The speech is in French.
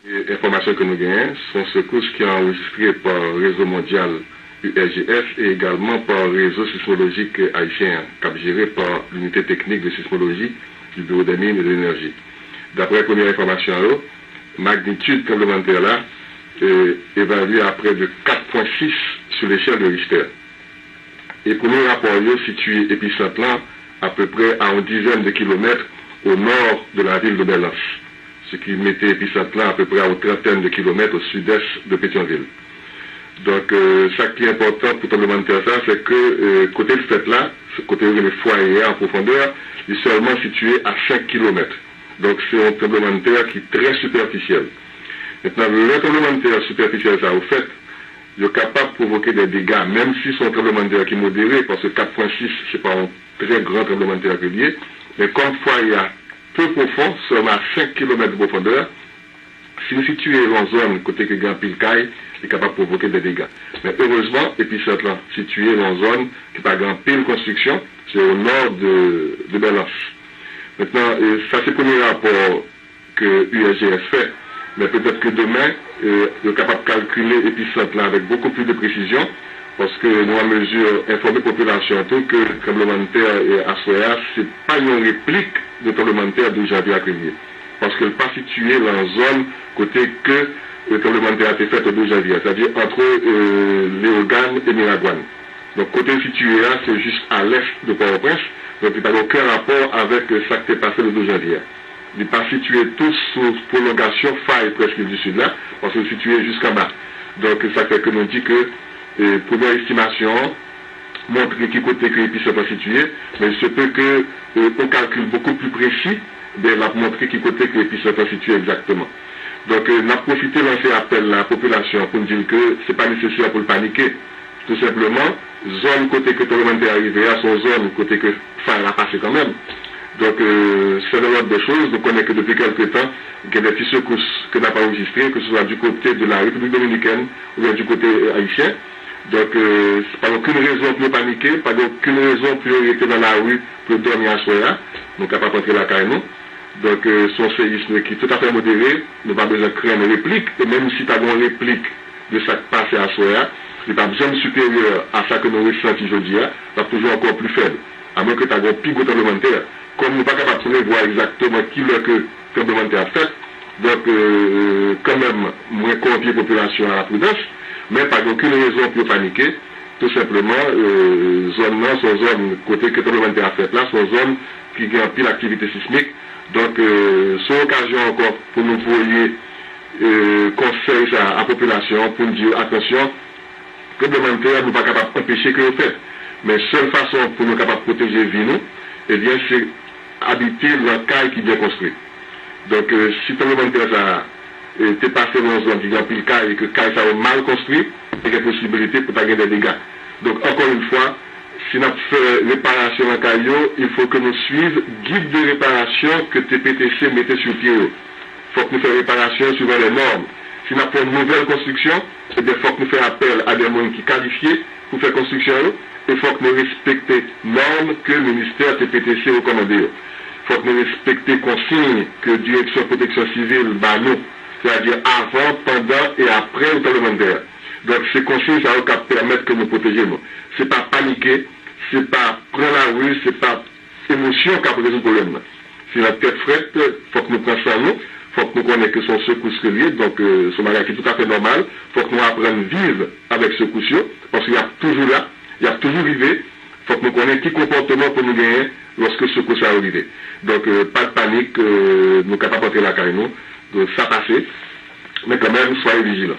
Les informations que nous gagnons sont secousses qui sont enregistrées par le réseau mondial URGF et également par le réseau sismologique haïtien, géré par l'unité technique de sismologie du Bureau des mines et de l'énergie. D'après la première information, la magnitude complémentaire là est évaluée à près de 4,6 sur l'échelle de Richter. Et pour nous rapport situé épicentre là, à peu près à une dizaine de kilomètres au nord de la ville de Belance, ce qui mettait épicentre là à peu près à une trentaine de kilomètres au sud-est de Pétionville. Donc, ça qui est important pour le tremblement de terre, c'est que côté de fait là, ce côté où le foyer en profondeur, il est seulement situé à 5 km. Donc, c'est un tremblement de terre qui est très superficiel. Maintenant, le tremblement de terre superficiel, ça, au fait, il est capable de provoquer des dégâts, même si c'est un tremblement de terre qui est modéré, parce que 4,6, c'est pas un très grand tremblement de terre régulier, mais comme le foyer est peu profond, seulement à 5 km de profondeur, si nous situons en zone côté que grand pile caille, il est capable de provoquer des dégâts. Mais heureusement, épicentre là, situé dans une zone qui n'a pas grand pile construction, c'est au nord de Belance. Maintenant, ça c'est le premier rapport que URGF fait, mais peut-être que demain, il est capable de calculer épicentre là avec beaucoup plus de précision, parce que nous avons mesure informer la population que le tremblement de terre à Soya, ce n'est pas une réplique de tremblement de terre de janvier à février. Parce qu'elle n'est pas située dans la zone côté que le tremblement de terre a été fait au 2 janvier, c'est-à-dire entre Léogane et Miragouane. Donc côté situé là, c'est juste à l'est de Port-au-Prince, donc il n'y a aucun rapport avec ce qui s'est passé le 2 janvier. Il n'est pas situé tous sous prolongation faille presque du sud là, parce qu'il est situé jusqu'en bas. Donc ça fait que nous dit que première estimation montre qui côté que l'épicentre est situé, mais il se peut que on calcule beaucoup plus précis de la montrer qui côté que l'épicentre est situé exactement. Donc, on a profité de lancer appel à la population pour dire que ce n'est pas nécessaire pour le paniquer. Tout simplement, zone côté que tout le monde est arrivé à son zone côté que ça a passé quand même. Donc, c'est l'ordre des choses. Nous connaissons que depuis quelques temps, il y a des petites secousses que nous n'avons pas enregistrées, que ce soit du côté de la République dominicaine ou bien du côté haïtien. Donc, pas aucune raison pour paniquer, pas aucune raison pour rester dans la rue pour dormir à Soya. Nous ne sommes pas rentrer la caille, nous. Donc, son séisme qui est tout à fait modéré, nous n'avons pas besoin de créer une réplique, et même si tu as une réplique de ce qui passe à Soya, il n'est pas besoin de supérieur à ça que nous ressentons aujourd'hui, c'est toujours encore plus faible. À moins que tu aies un pic tremblement de terre. Comme nous ne sommes pas capables de voir exactement qui est que le tremblement de terre a fait, donc, quand même, moins convier la population à la prudence, mais pas aucune raison pour paniquer. Tout simplement, zone là, son zone, côté que le tremblement de terre a fait là, son zone qui a pile l'activité sismique. Donc, c'est occasion encore pour nous envoyer conseils à la population pour nous dire attention, que le tremblement de terre n'est pas capable d'empêcher que vous faites. Mais la seule façon pour nous capables de protéger vie nous, eh bien, c'est habiter la caille qui est bien construite. Donc, si le tremblement de terre est passé dans une zone qui a pile caille et que caille ça est mal construit, il y a des possibilités pour gagner des dégâts. Donc, encore une fois, si nous faisons réparation en caillou, il faut que nous suivions guide de réparation que TPTC mettait sur pied. Il faut que nous fassions réparation suivant les normes. Si nous avons une nouvelle construction, il faut que nous fassions appel à des gens qui qualifiés pour faire construction. Il faut que nous respections les normes que le ministère TPTC recommande. Il faut que nous respections les consignes que la Direction de Protection Civile bat nous, c'est-à-dire avant, pendant et après le tremblement de terre. Donc, ces consignes, ça va permettre que nous protégions. Ce n'est pas paniquer, ce n'est pas prendre la rue, ce n'est pas émotion qui a posé ce problème. Si la tête frette, il faut que nous prenions ça nous, il faut que nous connaissions que son secousse relié, donc ce bagage qui est tout à fait normal, il faut que nous apprenions à vivre avec ce coup parce qu'il y a toujours là, il y a toujours arrivé, il faut que nous connaissions quel comportement pour nous gagner lorsque ce coup est arrivé. Donc, pas de panique, nous sommes capables de rentrer la caille, nous, donc ça passe, mais quand même, soyez vigilants.